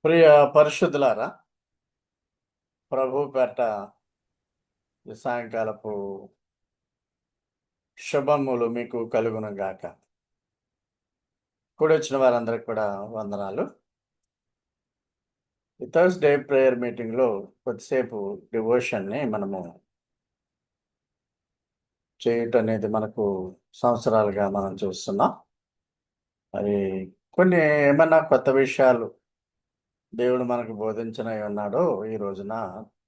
ప్రియ పరిశుద్ధులారా, ప్రభు పేరట ఈ సాయంకాలపు శుభములు మీకు కలుగును గాక. కూడొచ్చిన వారందరికి కూడా వందనాలు. ఈ థర్స్‌డే ప్రేయర్ మీటింగ్‌లో కొద్దిసేపు డివోషన్‌ని మనము చేయటనేది మనకు సంవత్సరాలుగా మనం చూస్తున్నాం. మరి కొన్ని ఏమన్నా కొత్త విషయాలు దేవుడు మనకు బోధించనై ఉన్నాడో ఈ రోజున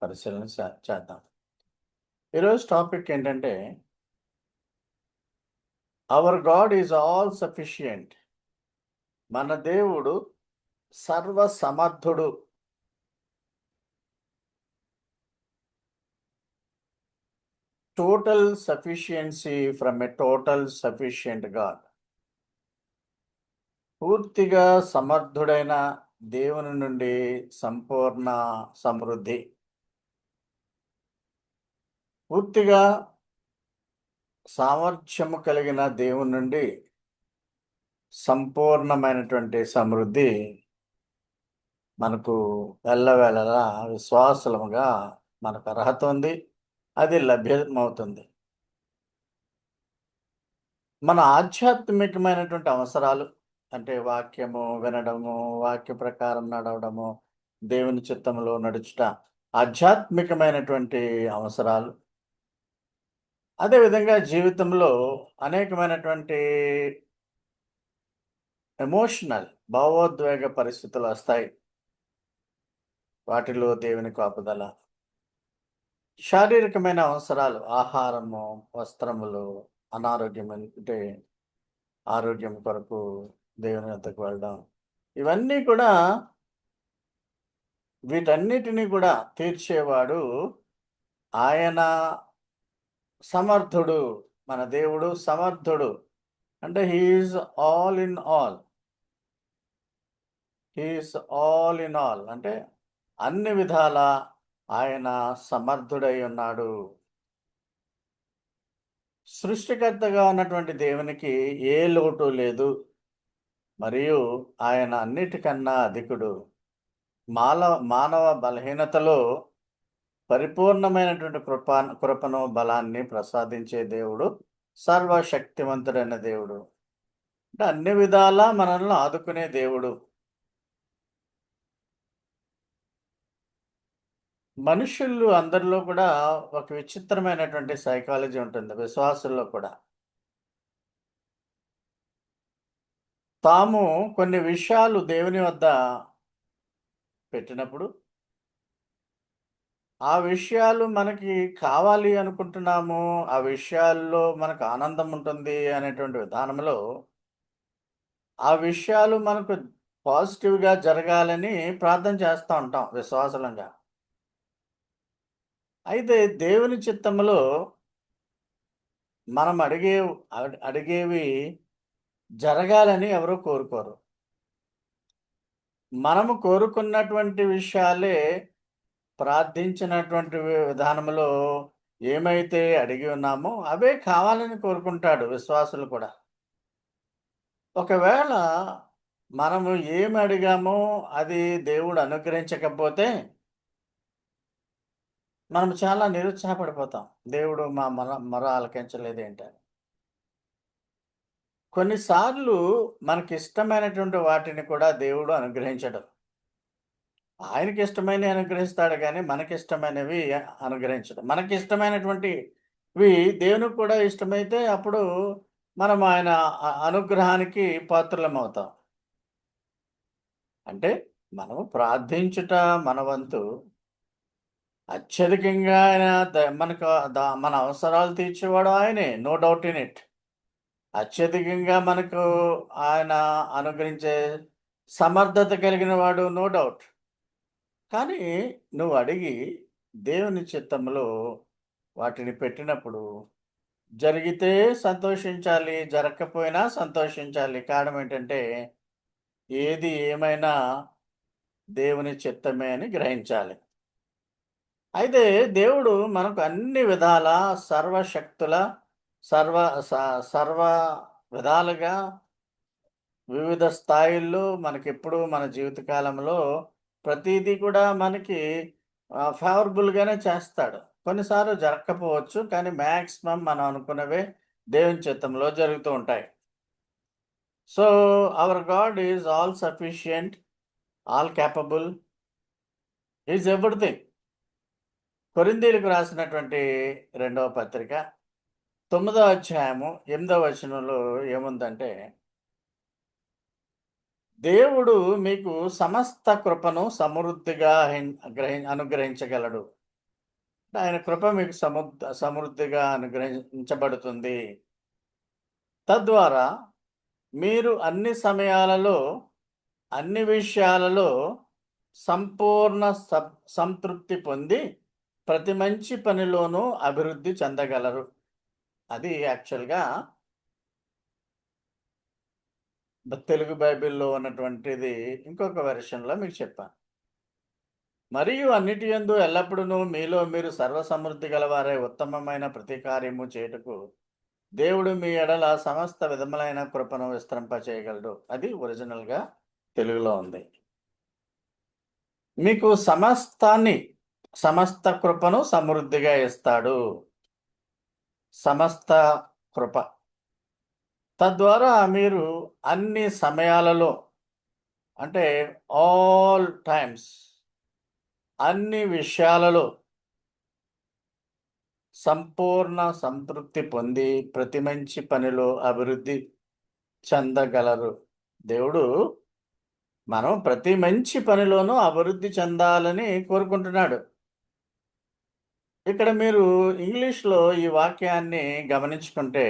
పరిశీలన చేద్దాం. ఈరోజు టాపిక్ ఏంటంటే, our God is all sufficient. మన దేవుడు సర్వసమర్థుడు. Total sufficiency from a total sufficient God. పూర్తిగా సమర్థుడైన దేవుని నుండి సంపూర్ణ సమృద్ధి. పూర్తిగా సామర్థ్యము కలిగిన దేవుని నుండి సంపూర్ణమైనటువంటి సమృద్ధి మనకు ఎల్లవేళలా విశ్వాసముగా మనకు అర్హత ఉంది. అది లభ్యమవుతుంది. మన ఆధ్యాత్మికమైనటువంటి అవసరాలు అంటే వాక్యము వినడము, వాక్య ప్రకారం నడవడము, దేవుని చిత్తములో నడుచుట, ఆధ్యాత్మికమైనటువంటి అవసరాలు. అదేవిధంగా జీవితంలో అనేకమైనటువంటి భావోద్వేగ పరిస్థితులు వస్తాయి. వాటిలో దేవుని కాపుదల. శారీరకమైన అవసరాలు, ఆహారము, వస్త్రములు, అనారోగ్యం అంటే ఆరోగ్యం కొరకు దేవుని వద్దకు వెళ్ళడం. ఇవన్నీ కూడా వీటన్నిటిని కూడా తీర్చేవాడు ఆయన సమర్థుడు. మన దేవుడు సమర్థుడు. అంటే he is all in all. He is all in all అంటే అన్ని విధాల ఆయన సమర్థుడై ఉన్నాడు. సృష్టికర్తగా ఉన్నటువంటి దేవునికి ఏ లోటు లేదు. మరియు ఆయన అన్నిటికన్నా అధికుడు. మానవ బలహీనతలో పరిపూర్ణమైనటువంటి కృపను, బలాన్ని ప్రసాదించే దేవుడు సర్వశక్తివంతుడైన దేవుడు. అంటే అన్ని విధాలా మనల్ని ఆదుకునే దేవుడు. మనుషులు అందరిలో కూడా ఒక విచిత్రమైనటువంటి సైకాలజీ ఉంటుంది, విశ్వాసుల్లో కూడా. తాము కొన్ని విషయాలు దేవుని వద్ద పెట్టినప్పుడు ఆ విషయాలు మనకి కావాలి అనుకుంటున్నాము, ఆ విషయాల్లో మనకు ఆనందం ఉంటుంది అనేటువంటి విధానంలో ఆ విషయాలు మనకు పాజిటివ్‌గా జరగాలని ప్రార్థన చేస్తా ఉంటాం విశ్వాసులంగా. అయితే దేవుని చిత్తములో మనం అడిగేవి జరగాలని ఎవరు కోరుకోరు. మనము కోరుకున్నటువంటి విషయాలే ప్రార్థించినటువంటి విధానంలో ఏమైతే అడిగి ఉన్నామో అవే కావాలని కోరుకుంటాడు విశ్వాసులు కూడా. ఒకవేళ మనము ఏమి అడిగామో అది దేవుడు అనుగ్రహించకపోతే మనం చాలా నిరుత్సాహపడిపోతాం. దేవుడు మా మొర ఆలకించలేదేంటని. కొన్నిసార్లు మనకిష్టమైనటువంటి వాటిని కూడా దేవుడు అనుగ్రహించడు. ఆయనకి ఇష్టమైనవి అనుగ్రహిస్తాడు గానీ, మనకిష్టమైనవి అనుగ్రహించడు. మనకిష్టమైనటువంటివి దేవునికి కూడా ఇష్టమైతే అప్పుడు మనం ఆయన అనుగ్రహానికి పాత్రులమవుతాం. అంటే మనము ప్రార్థించుట మన వంతు. అత్యధికంగా ఆయన మనకు మన అవసరాలు తీర్చేవాడు ఆయనే. No doubt in it. అత్యధికంగా మనకు ఆయన అనుగ్రహించే సమర్థత కలిగిన వాడు, నో డౌట్. కానీ నువ్వు అడిగి దేవుని చిత్తంలో వాటిని పెట్టినప్పుడు జరిగితే సంతోషించాలి, జరగకపోయినా సంతోషించాలి. కారణం ఏంటంటే ఏది ఏమైనా దేవుని చిత్తమే అని గ్రహించాలి. అయితే దేవుడు మనకు అన్ని విధాల సర్వశక్తుల సర్వ సర్వ విధాలుగా వివిధ స్థాయిల్లో మనకెప్పుడు మన జీవిత కాలంలో ప్రతీదీ కూడా మనకి ఫేవరబుల్‌గానే చేస్తాడు. కొన్నిసార్లు జరగకపోవచ్చు. కానీ మాక్సిమం మనం అనుకున్నవే దేవుని చిత్తంలో జరుగుతూ ఉంటాయి. So, our God is all sufficient, all capable, is everything. కొరింథీయులకు రాసినటువంటి రెండవ పత్రిక 9వ అధ్యాయము 8వ వచనంలో ఏముందంటే, దేవుడు మీకు సమస్త కృపను సమృద్ధిగా అనుగ్రహించగలడు. ఆయన కృప మీకు సమృద్ధిగా అనుగ్రహించబడుతుంది. తద్వారా మీరు అన్ని సమయాలలో, అన్ని విషయాలలో సంపూర్ణ సంతృప్తి పొంది ప్రతి మంచి పనిలోనూ అభివృద్ధి చెందగలరు. అది యాక్చువల్‌గా తెలుగు బైబిల్‌లో ఉన్నటువంటిది ఇంకొక వెర్షన్‌లో మీకు చెప్పాను. మరియు అన్నిటి యందు ఎల్లప్పుడూను మీలో మీరు సర్వసమృద్ధి గలవారై ఉత్తమమైన ప్రతి కార్యము చేయుటకు దేవుడు మీ ఎడల సమస్త విధములైన కృపను విస్తరింపచేయగలడు. అది ఒరిజినల్‌గా తెలుగులో ఉంది. మీకు సమస్త కృపను సమృద్ధిగా ఇస్తాడు. సమస్త కృప. తద్వారా మీరు అన్ని సమయాలలో అంటే ఆల్ టైమ్స్ అన్ని విషయాలలో సంపూర్ణ సంతృప్తి పొంది ప్రతి మంచి పనిలో అభివృద్ధి చెందగలరు. దేవుడు మనం ప్రతి మంచి పనిలోనూ అభివృద్ధి చెందాలని కోరుకుంటున్నాడు. ఇక్కడ మీరు ఇంగ్లీష్‌లో ఈ వాక్యాన్ని గమనించుకుంటే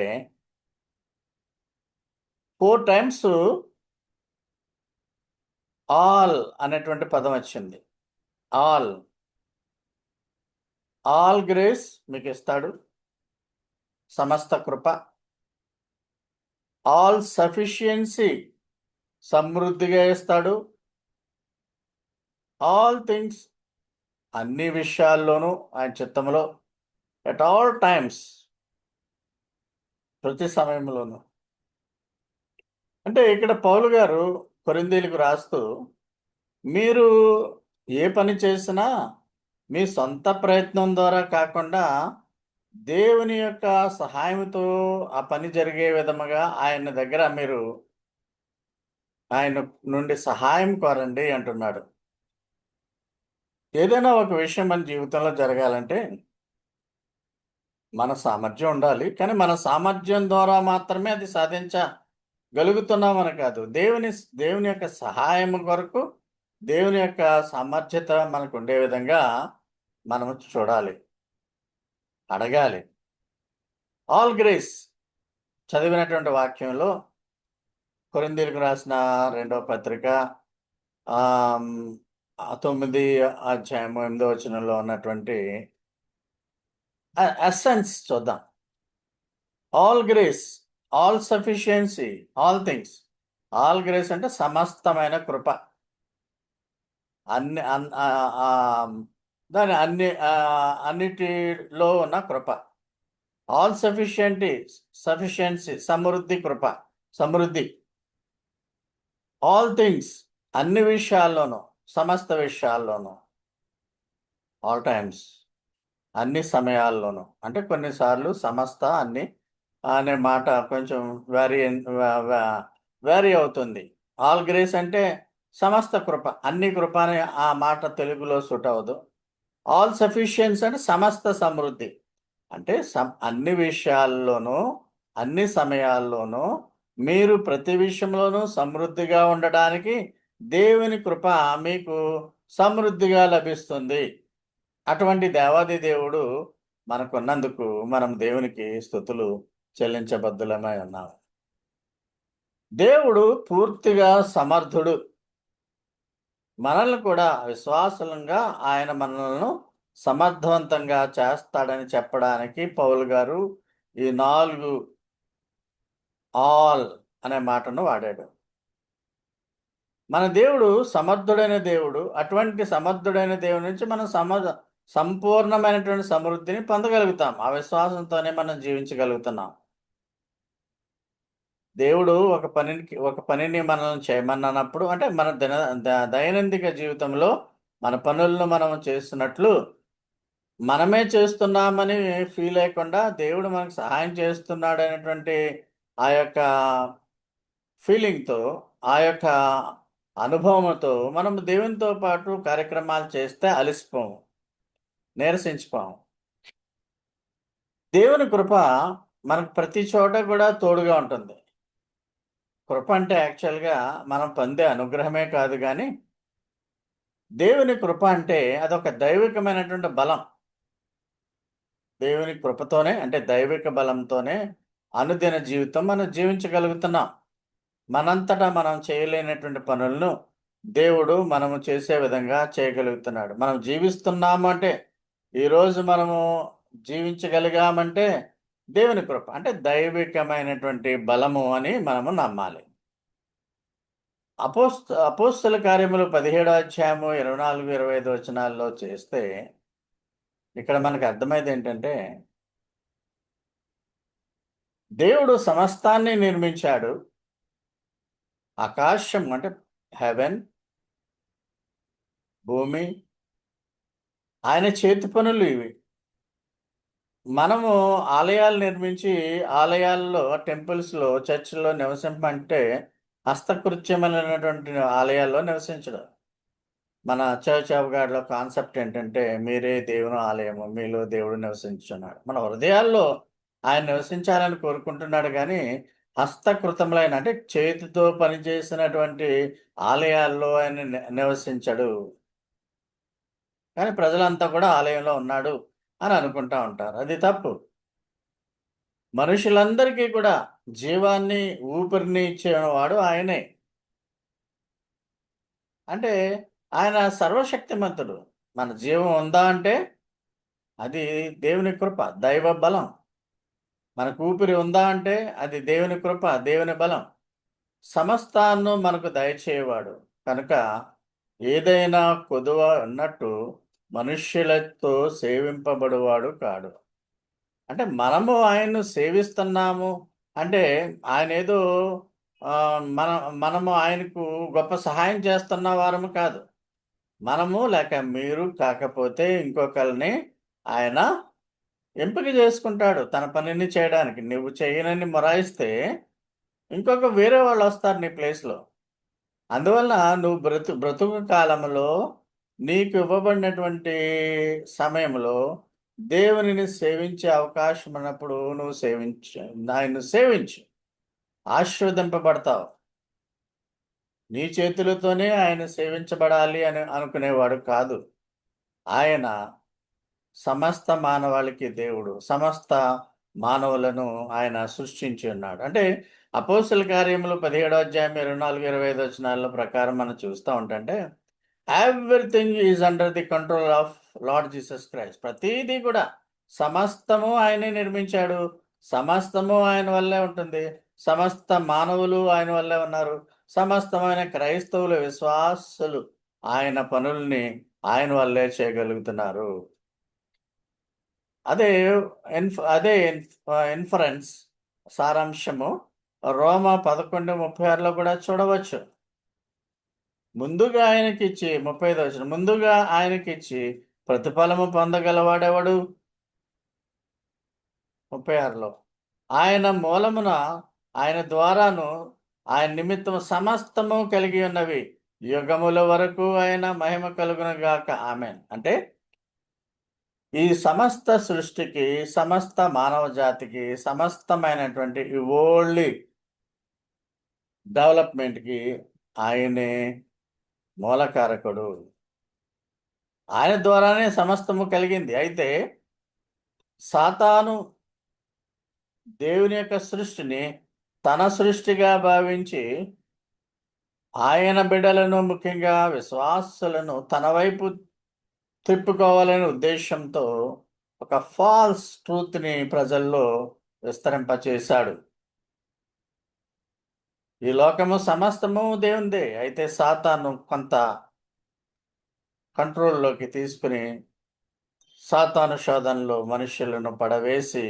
4 టైమ్స్ ఆల్ అనేటువంటి పదం వచ్చింది. ఆల్. ఆల్ గ్రేస్ మీకిస్తాడు. సమస్త కృప. ఆల్ సఫిషియన్సీ సమృద్ధిగా ఇస్తాడు. ఆల్ థింగ్స్ అన్ని విషయాల్లోనూ ఆయన చిత్తంలో ఎట్ ఆల్ టైమ్స్ ప్రతి సమయంలోనూ. అంటే ఇక్కడ పౌలు గారు కొరింథీయులకు రాస్తూ మీరు ఏ పని చేసినా మీ సొంత ప్రయత్నం ద్వారా కాకుండా దేవుని యొక్క సహాయంతో ఆ పని జరిగే విధముగా ఆయన దగ్గర మీరు ఆయన నుండి సహాయం కోరండి అంటున్నాడు. ఏదైనా ఒక విషయం మన జీవితంలో జరగాలంటే మన సామర్థ్యం ఉండాలి. కానీ మన సామర్థ్యం ద్వారా మాత్రమే అది సాధించగలుగుతున్నామని కాదు. దేవుని యొక్క సహాయం కొరకు దేవుని యొక్క సామర్థ్యత మనకు ఉండే విధంగా మనము చూడాలి. అడగాలి. ఆల్ గ్రేస్ చదివినటువంటి వాక్యంలో కొరింథీయులకు రాసిన రెండవ పత్రిక 9 అధ్యాయం 8వ వచనంలో ఉన్నటువంటి ఎసెన్స్ చూద్దాం. All grace, all sufficiency, all things. All grace అంటే సమస్తమైన కృప. దాని అన్నిటిలో ఉన్న కృప. ఆల్ సఫిషియన్సీ సమృద్ధి కృప, సమృద్ధి. ఆల్ థింగ్స్ అన్ని విషయాల్లోనూ, సమస్త విషయాల్లోనూ. ఆల్ టైమ్స్ అన్ని సమయాల్లోనూ. అంటే కొన్నిసార్లు సమస్త అన్ని అనే మాట కొంచెం వ్యారీ అవుతుంది. ఆల్ గ్రేస్ అంటే సమస్త కృప, అన్ని కృప అనే ఆ మాట తెలుగులో సూట్ అవ్వదు. ఆల్ సఫిషియన్స్ అంటే సమస్త సమృద్ధి. అంటే అన్ని విషయాల్లోనూ, అన్ని సమయాల్లోనూ మీరు ప్రతి విషయంలోనూ సమృద్ధిగా ఉండడానికి దేవుని కృప మీకు సమృద్ధిగా లభిస్తుంది. అటువంటి దేవాది దేవుడు మనకున్నందుకు మనం దేవునికి స్తుతులు చెల్లించబద్దులమై ఉన్నాము. దేవుడు పూర్తిగా సమర్థుడు. మనల్ని కూడా విశ్వాసులంగా ఆయన మనలను సమర్థవంతంగా చేస్తాడని చెప్పడానికి పౌలు గారు ఈ 4 ఆల్ అనే మాటను వాడాడు. మన దేవుడు సమర్థుడైన దేవుడు. అటువంటి సమర్థుడైన దేవుడి నుంచి మనం సంపూర్ణమైనటువంటి సమృద్ధిని పొందగలుగుతాం. ఆ విశ్వాసంతోనే మనం జీవించగలుగుతున్నాం. దేవుడు ఒక పనిని మనల్ని చేయమన్నప్పుడు అంటే మన దైనందిక జీవితంలో మన పనులను మనం చేస్తున్నట్లు మనమే చేస్తున్నామని ఫీల్ లేకుండా దేవుడు మనకు సహాయం చేస్తున్నాడు అనేటువంటి ఆ యొక్క ఫీలింగ్‌తో, ఆ యొక్క అనుభవంతో మనం దేవునితో పాటు కార్యక్రమాలు చేస్తే అలసిపోము, నీరసించిపోము. దేవుని కృప మనకు ప్రతి చోట కూడా తోడుగా ఉంటుంది. కృప అంటే యాక్చువల్‌గా మనం పొందే అనుగ్రహమే కాదు గానీ, దేవుని కృప అంటే అదొక దైవికమైనటువంటి బలం. దేవుని కృపతోనే అంటే దైవిక బలంతోనే అనుదిన జీవితం మనం జీవించగలుగుతున్నాం. మనంతటా మనం చేయలేనటువంటి పనులను దేవుడు మనము చేసే విధంగా చేయగలుగుతున్నాడు. మనం జీవిస్తున్నాము అంటే, ఈరోజు మనము జీవించగలిగామంటే దేవుని కృప. అంటే దైవికమైనటువంటి బలము అని మనము నమ్మాలి. అపోస్తల కార్యములు 17 అధ్యాయము 24, 25 వచనాల్లో చేస్తే ఇక్కడ మనకు అర్థమైందేంటంటే, దేవుడు సమస్తాన్ని నిర్మించాడు. ఆకాశం అంటే హెవెన్, భూమి ఆయన చేతి పనులు ఇవి. మనము ఆలయాలు నిర్మించి, ఆలయాల్లో టెంపుల్స్‌లో, చర్చ్‌లో నివసింపంటే హస్తకృత్యమైనటువంటి ఆలయాల్లో నివసించడం. మన చర్చ్ ఆఫ్ గాడ్‌లో కాన్సెప్ట్ ఏంటంటే, మీరే దేవుని ఆలయము, మీలో దేవుడు నివసించుచున్నాడు. మన హృదయాల్లో ఆయన నివసించాలని కోరుకుంటున్నాడు గానీ, హస్తకృతములైన అంటే చేతితో పనిచేసినటువంటి ఆలయాల్లో ఆయన నివసించడు. కానీ ప్రజలంతా కూడా ఆలయంలో ఉన్నాడు అని అనుకుంటా ఉంటారు. అది తప్పు. మనుషులందరికీ కూడా జీవాన్ని, ఊపిరిని ఇచ్చేవాడు ఆయనే. అంటే ఆయన సర్వశక్తిమంతుడు. మన జీవం ఉందా అంటే అది దేవుని కృప, దైవ బలం. మనకు ఊపిరి ఉందా అంటే అది దేవుని కృప, దేవుని బలం. సమస్తాన్ని మనకు దయచేయవాడు. కనుక ఏదైనా కొదువ ఉన్నట్టు మనుష్యులతో సేవింపబడువాడు కాడు. అంటే మనము ఆయన్ను సేవిస్తున్నాము అంటే ఆయనేదో మనము ఆయనకు గొప్ప సహాయం చేస్తున్న వారము కాదు. మనము లేక మీరు కాకపోతే ఇంకొకళ్ళని ఆయన ఎంపిక చేసుకుంటాడు తన పనిని చేయడానికి. నువ్వు చేయనని మొరాయిస్తే ఇంకొక వేరే వాళ్ళొస్తారు నీ ప్లేస్‌లో. అందువలన నువ్వు బ్రతుకు కాలంలో నీకు ఇవ్వబడినటువంటి సమయంలో దేవునిని సేవించే అవకాశం ఉన్నప్పుడు నువ్వు ఆయన్ను సేవించు. ఆశీర్వదింపబడతావు. నీ చేతులతోనే ఆయన సేవించబడాలి అని అనుకునేవాడు కాదు. ఆయన సమస్త మానవాళికి దేవుడు. సమస్త మానవులను ఆయన సృష్టించి ఉన్నాడు. అంటే అపోస్తల కార్యములు 17 అధ్యాయం 24, 25 వచనాల ప్రకారం మనం చూస్తా ఉంటంటే everything is under the control of Lord Jesus Christ. ప్రతీదీ కూడా సమస్తము ఆయనే నిర్మించాడు. సమస్తము ఆయన వల్లే ఉంటుంది. సమస్త మానవులు ఆయన వల్లే ఉన్నారు. సమస్తమైన క్రైస్తవులు, విశ్వాసులు ఆయన పనుల్ని ఆయన వల్లే చేయగలుగుతున్నారు. అదే ఇన్ఫరెన్స్ సారాంశము రోమ 11:36లో కూడా చూడవచ్చు. ముందుగా ఆయనకిచ్చి 35వ వచనం. ముందుగా ఆయనకిచ్చి ప్రతిఫలము పొందగలవాడెవడు? 36లో. ఆయన మూలమున ఆయన ద్వారాను ఆయన నిమిత్తం సమస్తము కలిగి ఉన్నవి. యుగముల వరకు ఆయన మహిమ కలుగునుగాక. ఆమేన్. అంటే ఈ సమస్త సృష్టికి, సమస్త మానవ జాతికి, సమస్తమైనటువంటి ఈ వరల్డ్‌లి డెవలప్‌మెంట్‌కి ఆయనే మూలకారకుడు. ఆయన ద్వారానే సమస్తము కలిగింది. అయితే సాతాను దేవుని యొక్క సృష్టిని తన సృష్టిగా భావించి ఆయన బిడ్డలను ముఖ్యంగా విశ్వాసులను తన వైపు తిప్పుకోవాలనే ఉద్దేశంతో ఒక ఫాల్స్ ట్రూత్‌ని ప్రజల్లో విస్తరింపచేశాడు. ఈ లోకము సమస్తము దేవునిదే. అయితే సాతాను కొంత కంట్రోల్‌లోకి తీసుకొని సాతాను శోధనలో మనుష్యులను పడవేసి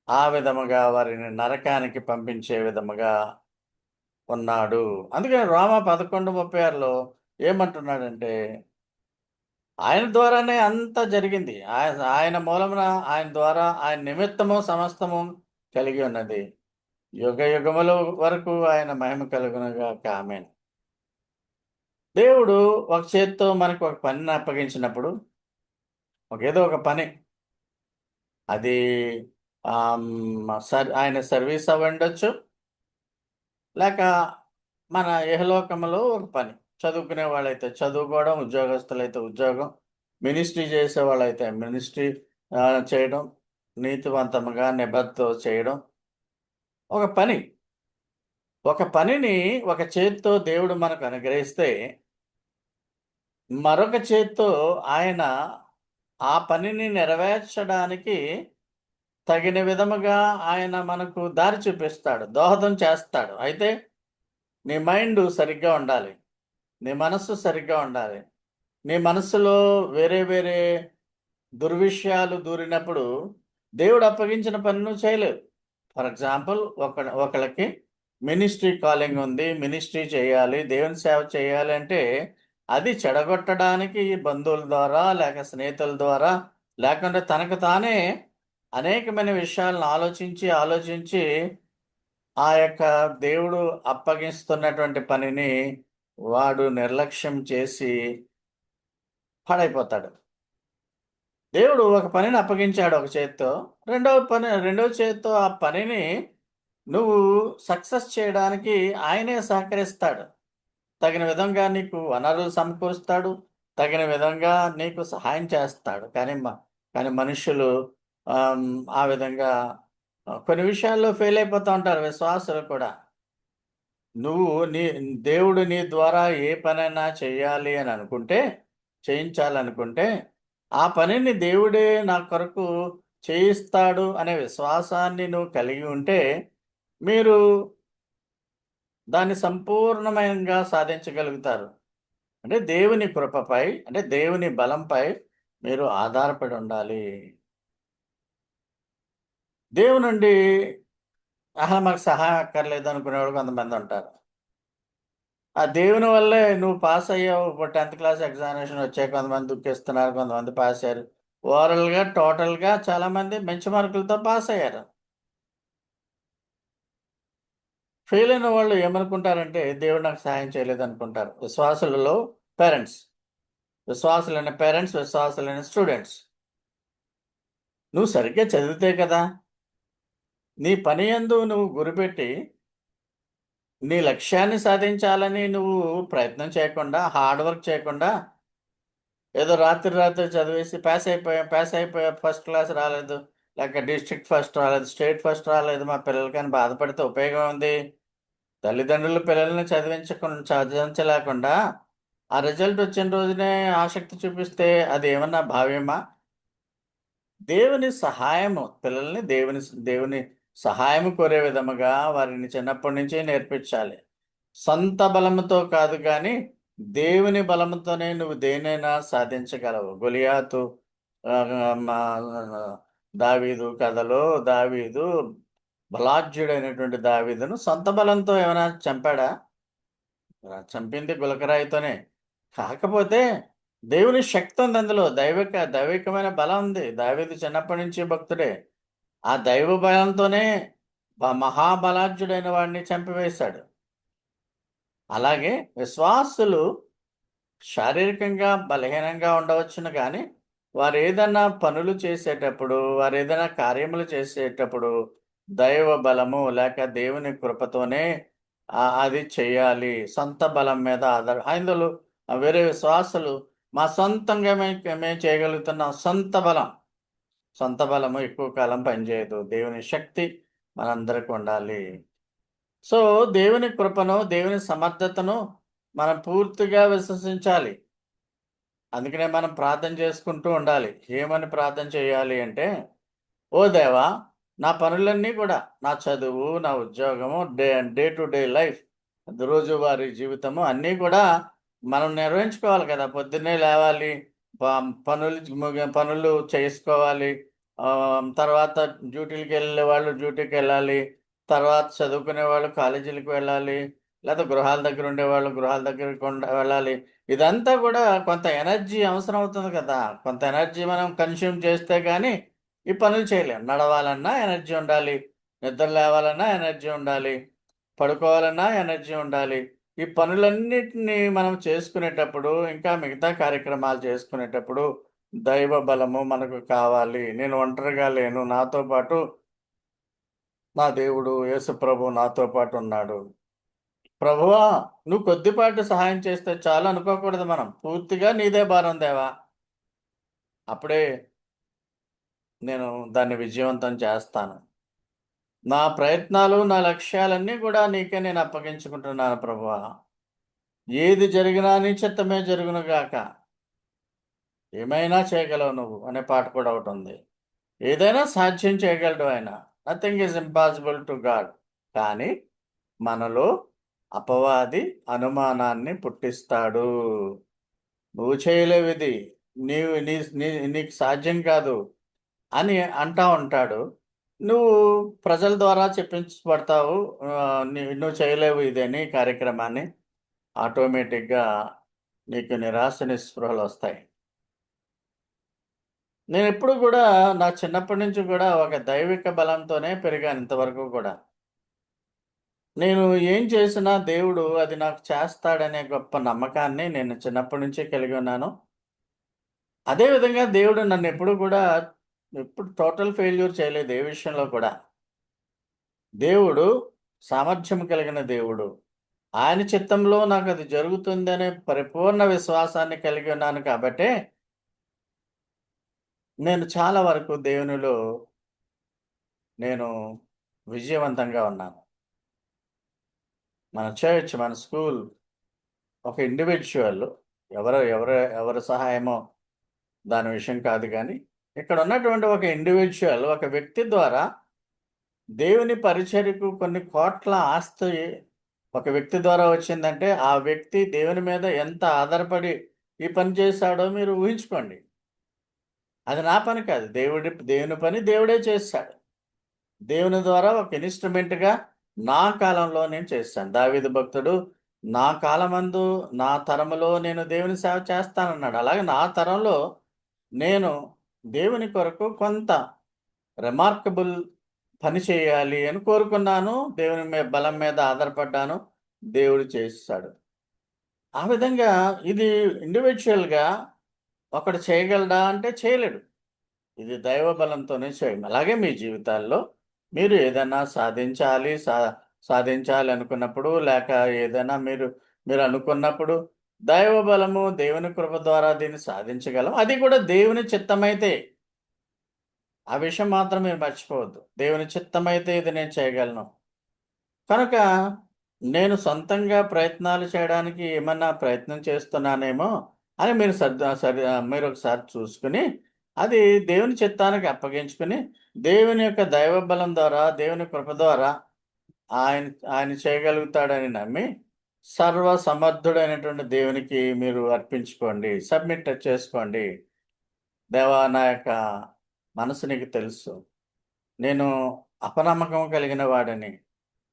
ఆ విధముగా వారిని నరకానికి పంపించే విధముగా ఉన్నాడు. అందుకని రోమా 11:36లో ఏమంటున్నాడంటే, ఆయన ద్వారానే అంతా జరిగింది. ఆయన మూలమున, ఆయన ద్వారా, ఆయన నిమిత్తము సమస్తము కలిగి ఉన్నది. యుగయుగముల వరకు ఆయన మహిమ కలుగును గాక. ఆమేన్. దేవుడు ఒక చేత్తో మనకు ఒక పనిని అప్పగించినప్పుడు, ఏదో ఒక పని, అది ఆయన సర్వీస్ అవ్వుండొచ్చు, లేక మన ఇహలోకములో ఒక పని. చదువుకునే వాళ్ళైతే చదువుకోవడం, ఉద్యోగస్తులైతే ఉద్యోగం, మినిస్ట్రీ చేసేవాళ్ళైతే మినిస్ట్రీ చేయడం, నీతివంతముగా నిబద్ధతో చేయడం. ఒక పని. ఒక పనిని ఒక చేత్తో దేవుడు మనకు అనుగ్రహిస్తే, మరొక చేత్తో ఆయన ఆ పనిని నెరవేర్చడానికి తగిన విధముగా ఆయన మనకు దారి చూపిస్తాడు, దోహదం చేస్తాడు. అయితే నీ మైండు సరిగ్గా ఉండాలి. నీ మనస్సు సరిగ్గా ఉండాలి. నీ మనస్సులో వేరే వేరే దుర్విషయాలు దూరినప్పుడు దేవుడు అప్పగించిన పని నువ్వు చేయలేవు. ఫర్ ఎగ్జాంపుల్, ఒకళ్ళకి మినిస్ట్రీ కాలింగ్ ఉంది, మినిస్ట్రీ చేయాలి, దేవుని సేవ చేయాలి అంటే అది చెడగొట్టడానికి బంధువుల ద్వారా, లేక స్నేహితుల ద్వారా, లేకుంటే తనకు తానే అనేకమైన విషయాలను ఆలోచించి ఆ యొక్క దేవుడు అప్పగిస్తున్నటువంటి పనిని వాడు నిర్లక్ష్యం చేసి పాడైపోతాడు. దేవుడు ఒక పనిని అప్పగించాడు ఒక చేత్తో. రెండవ చేత్తో ఆ పనిని నువ్వు సక్సెస్ చేయడానికి ఆయనే సహకరిస్తాడు. తగిన విధంగా నీకు వనరులు సమకూరుస్తాడు. తగిన విధంగా నీకు సహాయం చేస్తాడు. కానీ మనుషులు ఆ విధంగా కొన్ని విషయాల్లో ఫెయిల్ అయిపోతూ ఉంటారు, విశ్వాసులు కూడా. నువ్వు దేవుడు నీ ద్వారా ఏ పనైనా చేయాలి అని అనుకుంటే, చేయించాలనుకుంటే, ఆ పనిని దేవుడే నా కొరకు చేయిస్తాడు అనే విశ్వాసాన్ని నువ్వు కలిగి ఉంటే, మీరు దాన్ని సంపూర్ణంగా సాధించగలుగుతారు. అంటే దేవుని కృపపై, అంటే దేవుని బలంపై మీరు ఆధారపడి ఉండాలి. దేవుని నుండి మాకు సహాయం అక్కర్లేదు అనుకునేవాళ్ళు కొంతమంది ఉంటారు. ఆ దేవుని వల్లే నువ్వు పాస్ అయ్యావు. ఇప్పుడు 10థ్ క్లాస్ ఎగ్జామినేషన్ వచ్చాయి. కొంతమంది దుఃఖిస్తున్నారు, కొంతమంది పాస్ అయ్యారు. ఓవరాల్‌గా, టోటల్‌గా చాలామంది మంచి మార్కులతో పాస్ అయ్యారు. ఫెయిల్ అయిన వాళ్ళు ఏమనుకుంటారంటే, దేవుడు నాకు సహాయం చేయలేదనుకుంటారు. విశ్వాసులలో పేరెంట్స్. విశ్వాసులైన పేరెంట్స్, విశ్వాసులైన స్టూడెంట్స్. నువ్వు సరిగ్గా చదివితే కదా! నీ పని యందు నువ్వు గురిపెట్టి, నీ లక్ష్యాన్ని సాధించాలని నువ్వు ప్రయత్నం చేయకుండా, హార్డ్ వర్క్ చేయకుండా, ఏదో రాత్రి చదివేసి పాస్ అయిపోయా, ఫస్ట్ క్లాస్ రాలేదు, లేక డిస్ట్రిక్ట్ ఫస్ట్ రాలేదు, స్టేట్ ఫస్ట్ రాలేదు మా పిల్లలకని బాధపడితే ఉపయోగం ఉంది. తల్లిదండ్రులు పిల్లల్ని చదివించలేకుండా ఆ రిజల్ట్ వచ్చిన రోజునే ఆసక్తి చూపిస్తే అది ఏమన్నా భావ్యమా? దేవుని సహాయము, పిల్లల్ని దేవుని సహాయము కోరే విధముగా వారిని చిన్నప్పటి నుంచే నేర్పించాలి. సొంత బలముతో కాదు గాని, దేవుని బలముతోనే నువ్వు దేన్నైనా సాధించగలవు. గొలియాతు ఆహ్, మా దావీదు కథలో దావీదు బలాఢ్యుడైనటువంటి దావీదును సొంత బలంతో ఏమైనా చంపాడా? చంపింది గులకరాయితోనే. కాకపోతే దేవుని శక్తి ఉంది అందులో. దైవికమైన బలం ఉంది. దావీదు చిన్నప్పటి నుంచి భక్తుడే. ఆ దైవ బలంతోనే మహాబలాఢ్యుడైన వాడిని చంపివేశాడు. అలాగే విశ్వాసులు శారీరకంగా బలహీనంగా ఉండవచ్చును గానీ, వారేదన్నా పనులు చేసేటప్పుడు, వారేదైనా కార్యములు చేసేటప్పుడు దైవ బలము లేక దేవుని కృపతోనే అది చేయాలి. సొంత బలం మీద అందులో వేరే విశ్వాసులు మా సొంతంగా మేము చేయగలుగుతున్నాం. సొంత బలము ఎక్కువ కాలం పనిచేయదు. దేవుని శక్తి మనందరికి ఉండాలి. సో, దేవుని కృపను, దేవుని సమర్థతను మనం పూర్తిగా విశ్వసించాలి. అందుకనే మనం ప్రార్థన చేసుకుంటూ ఉండాలి. ఏమని ప్రార్థన చేయాలి అంటే, ఓ దేవా! నా పనులన్నీ కూడా, నా చదువు, నా ఉద్యోగము, డే టు డే లైఫ్, రోజువారీ జీవితము అన్నీ కూడా మనం నిర్వహించుకోవాలి కదా! పొద్దున్నే లేవాలి, పనులు చేసుకోవాలి. తర్వాత డ్యూటీలకి వెళ్ళే వాళ్ళు డ్యూటీకి వెళ్ళాలి. తర్వాత చదువుకునే వాళ్ళు కాలేజీలకు వెళ్ళాలి. లేదా గృహాల దగ్గర ఉండేవాళ్ళు గృహాల దగ్గరికి వెళ్ళాలి. ఇదంతా కూడా కొంత ఎనర్జీ అవసరం అవుతుంది కదా! కొంత ఎనర్జీ మనం కన్జ్యూమ్ చేస్తే గానీ ఈ పనులు చేయలేం. నడవాలన్నా ఎనర్జీ ఉండాలి. నిద్ర లేవాలన్నా ఎనర్జీ ఉండాలి. పడుకోవాలన్నా ఎనర్జీ ఉండాలి. ఈ పనులన్నిటిని మనం చేసుకునేటప్పుడు, ఇంకా మిగతా కార్యక్రమాలు చేసుకునేటప్పుడు దైవ బలము మనకు కావాలి. నేను ఒంటరిగా లేను. నాతో పాటు నా దేవుడు యేసుప్రభు నాతో పాటు ఉన్నాడు. ప్రభువా! నువ్వు కొద్దిపాటి సహాయం చేస్తే చాలు అనుకోకూడదు మనం. పూర్తిగా నీదే భారం దేవా! అప్పుడే నేను దాన్ని విజయవంతం చేస్తాను. నా ప్రయత్నాలు, నా లక్ష్యాలన్నీ కూడా నీకే నేను అప్పగించుకుంటున్నాను ప్రభువా! ఏది జరిగినా నీ చిత్తమే జరుగును గాక. ఏమైనా చేయగలవు నువ్వు అనే పాట కూడా ఒకటుంది. ఏదైనా సాధ్యం చేయగలడు ఆయన. Nothing is impossible to God. కానీ మనలో అపవాది అనుమానాన్ని పుట్టిస్తాడు. నువ్వు చేయలేవిది. నీవు నీ నీ నీకు సాధ్యం కాదు అని అంటా ఉంటాడు. నువ్వు ప్రజల ద్వారా చెప్పించబడతావు. నువ్వు చేయలేవు ఇదని కార్యక్రమాన్ని. ఆటోమేటిక్‌గా నీకు నిరాశ, నిస్పృహలొస్తాయి. నేనెప్పుడు గూడా నా చిన్నప్పటి నుంచి గూడా ఒక దైవిక బలంతోనే పెరిగాను ఇంతవరకు గూడా. నేను ఏం చేసినా దేవుడు అది నాకు చేస్తాడనే గొప్ప నమ్మకాన్ని నేను చిన్నప్పటి నుంచే కలిగి ఉన్నాను. అదే విధంగా దేవుడు నన్నెప్పుడు గూడా ఎప్పుడు టోటల్ ఫెయిల్యూర్ చేయలేదు ఏ విషయంలో కూడా. దేవుడు సామర్థ్యం కలిగిన దేవుడు. ఆయన చిత్తంలో నాకది జరుగుతుందనే పరిపూర్ణ విశ్వాసాన్ని కలిగి ఉన్నాను కాబట్టే, నేను చాలా వరకు దేవునిలో నేను విజయవంతంగా ఉన్నాను. మన చర్చ్, మన స్కూల్, ఒక ఇండివిడ్యువల్ ఎవరి సహాయమో దాని విషయం కాదు గానీ, ఇక్కడ ఉన్నటువంటి ఒక ఇండివిడ్యువల్, ఒక వ్యక్తి ద్వారా దేవుని పరిచర్యకు కొన్ని కోట్ల ఆస్తి ఒక వ్యక్తి ద్వారా వచ్చిందంటే, ఆ వ్యక్తి దేవుని మీద ఎంత ఆధారపడి ఈ పని చేశాడో మీరు ఊహించుకోండి. అది నా పని కాదు. దేవుని పని దేవుడే చేసాడు. దేవుని ద్వారా ఒక ఇన్‌స్ట్రుమెంట్‌గా నా కాలంలో నేను చేశాను. దావీదు భక్తుడు నా కాలమందు, నా తరములో నేను దేవుని సేవ చేస్తానన్నాడు. అలాగే నా తరంలో నేను దేవుని కొరకు కొంత రిమార్కబుల్ పని చేయాలి అని కోరుకున్నాను. దేవుని బలం మీద ఆధారపడ్డాను. దేవుడు చేసేసాడు. ఆ విధంగా ఇది ఇండివిడ్యుయల్‌గా ఒకడు చేయగలడా అంటే చేయలేడు. ఇది దైవ బలంతోనే చేయం. అలాగే మీ జీవితాల్లో మీరు ఏదైనా సాధించాలి అనుకున్నప్పుడు, లేక ఏదైనా మీరు అనుకున్నప్పుడు, దైవ బలము, దేవుని కృప ద్వారా దీన్ని సాధించగలం. అది కూడా దేవుని చిత్తమైతే. ఆ విషయం మాత్రం మీరు మర్చిపోవద్దు. దేవుని చిత్తమైతే ఇది నేను చేయగలను. కనుక నేను సొంతంగా ప్రయత్నాలు చేయడానికి ఏమన్నా ప్రయత్నం చేస్తున్నానేమో అని మీరొకసారి చూసుకొని, అది దేవుని చిత్తానికి అప్పగించుకొని, దేవుని యొక్క దైవ బలం ద్వారా, దేవుని కృప ద్వారా ఆయన ఆయన చేయగలుగుతాడని నమ్మి, సర్వ సమర్థుడైనటువంటి దేవునికి మీరు అర్పించుకోండి. సబ్మిట్ చేసుకోండి. దేవా! నా యొక్క మనసు నీకు తెలుసు. నేను అపనమ్మకం కలిగిన వాడిని.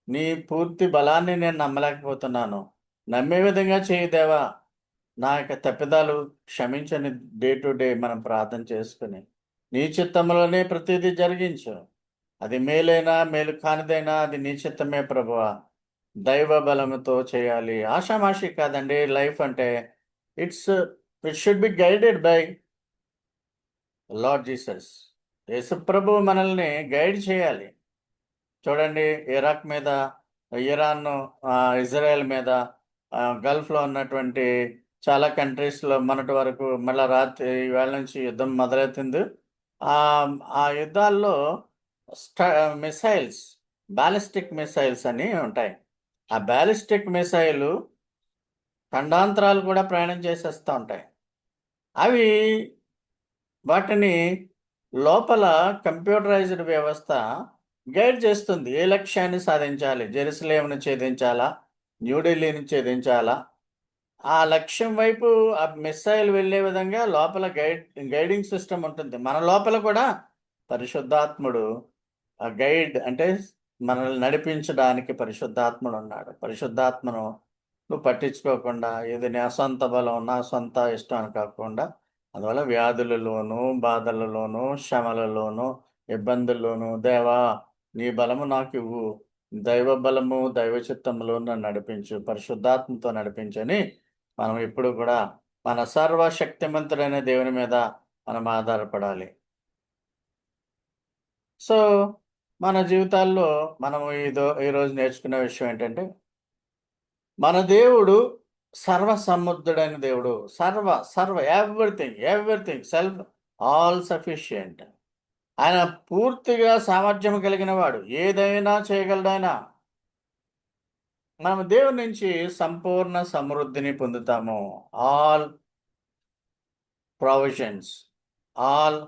నీ పూర్తి బలాన్ని నేను నమ్మలేకపోతున్నాను. నమ్మే విధంగా చేయి దేవా! నా యొక్క తప్పిదాలు క్షమించని డే టు డే మనం ప్రార్థన చేసుకొని, నీ చిత్తంలోనే ప్రతీదీ జరిగించు. అది మేలైనా, మేలు కానిదైనా అది నీ చిత్తమే ప్రభువా! దైవ బలముతో చేయాలి. ఆషామాషీ కాదండి లైఫ్ అంటే. It's it should be guided by Lord Jesus. యేసుప్రభువు మనల్ని గైడ్ చేయాలి. చూడండి ఇరాక్ మీద, ఇరాన్, ఇజ్రాయెల్ మీద, గల్ఫ్‌లో ఉన్నటువంటి చాలా కంట్రీస్‌లో మొన్నటి వరకు మళ్ళా ఈవేళ నుంచి యుద్ధం మొదలవుతుంది. ఆ యుద్ధాల్లో స్ట మిసైల్స్, బాలిస్టిక్ మిసైల్స్ అని ఉంటాయి. ఆ బాలిస్టిక్ మిసైలు ఖండాంతరాలు కూడా ప్రయాణం చేసేస్తా ఉంటాయి. అవి వాటిని లోపల కంప్యూటరైజ్డ్ వ్యవస్థ గైడ్ చేస్తుంది. ఏ లక్ష్యాన్ని సాధించాలి? జెరూసలేమును ఛేదించాలా? న్యూఢిల్లీని ఛేదించాలా? ఆ లక్ష్యం వైపు ఆ మిస్సైల్ వెళ్ళే విధంగా లోపల గైడింగ్ సిస్టమ్ ఉంటుంది. మన లోపల కూడా పరిశుద్ధాత్ముడు ఆ గైడ్ అంటే మనల్ని నడిపించడానికి పరిశుద్ధాత్ముడు ఉన్నాడు. పరిశుద్ధాత్మను నువ్వు పట్టించుకోకుండా ఇది నా సొంత బలం, నా సొంత ఇష్టం అని కాకుండా అందువల్ల వ్యాధులలోనూ, బాధలలోనూ, శ్రమలలోనూ, ఇబ్బందుల్లోనూ దేవా నీ బలము నాకివ్వు. దైవ బలము, దైవ చిత్తములో నన్ను నడిపించు. పరిశుద్ధాత్మతో నడిపించని మనం ఎప్పుడు కూడా మన సర్వశక్తిమంతుడైన దేవుని మీద మనం ఆధారపడాలి. సో, మన జీవితాల్లో మనము ఈరోజు నేర్చుకునే విషయం ఏంటంటే, మన దేవుడు సర్వసమర్థుడైన దేవుడు. సర్వ ఎవ్రీథింగ్ ఆల్ సఫిషియంట్. ఆయన పూర్తిగా సామర్థ్యం కలిగిన వాడు. ఏదైనా చేయగలడాయన. మనం దేవుని నుంచి సంపూర్ణ సమృద్ధిని పొందుతాము. All provisions, all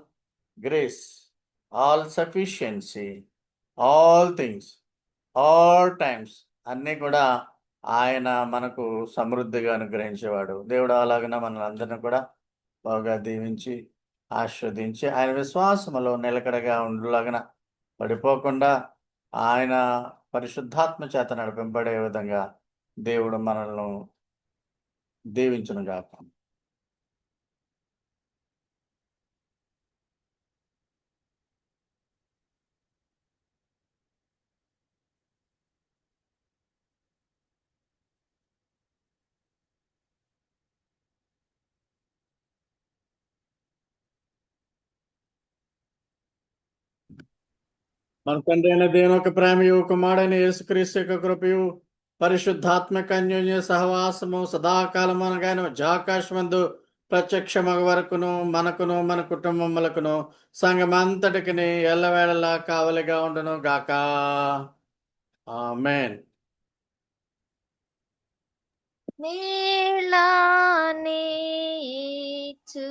grace, all sufficiency, all things, all times అన్నీ కూడా ఆయన మనకు సమృద్ధిగా అనుగ్రహించేవాడు. దేవుడు అలాగన మనల్ని కూడా బాగా దీవించి, ఆశీర్వదించి, ఆయన విశ్వాసములో నిలకడగా ఉండులాగన పడిపోకుండా ఆయన పరిశుద్ధాత్మ చేత నడిపింపబడే విధంగా దేవుడు మనల్ని దీవించునుగాక. మన తండ్రి అయిన దేవుని యొక్క ప్రేమయు, కుమారుడైన యేసుక్రీస్తు యొక్క కృపయు, పరిశుద్ధాత్మక అన్యోన్య సహవాసము సదాకాలము అనగానే ఆకాశమందు ప్రత్యక్షమగ వరకును మనకును మన కుటుంబములకును సంఘమంతటికి ఎల్లవేళలా కావలిగా ఉండును గాక. ఆమేన్. నీలానేచు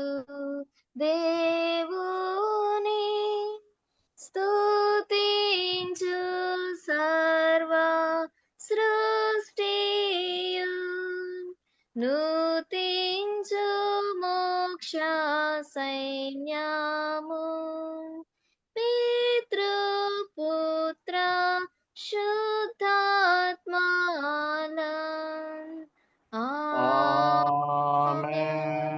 దేవుని స్తుతించు సర్వ సృష్టియు నూతించు మోక్ష సైన్యము పితృపుత్ర శుద్ధాత్మాల ఆమేన్.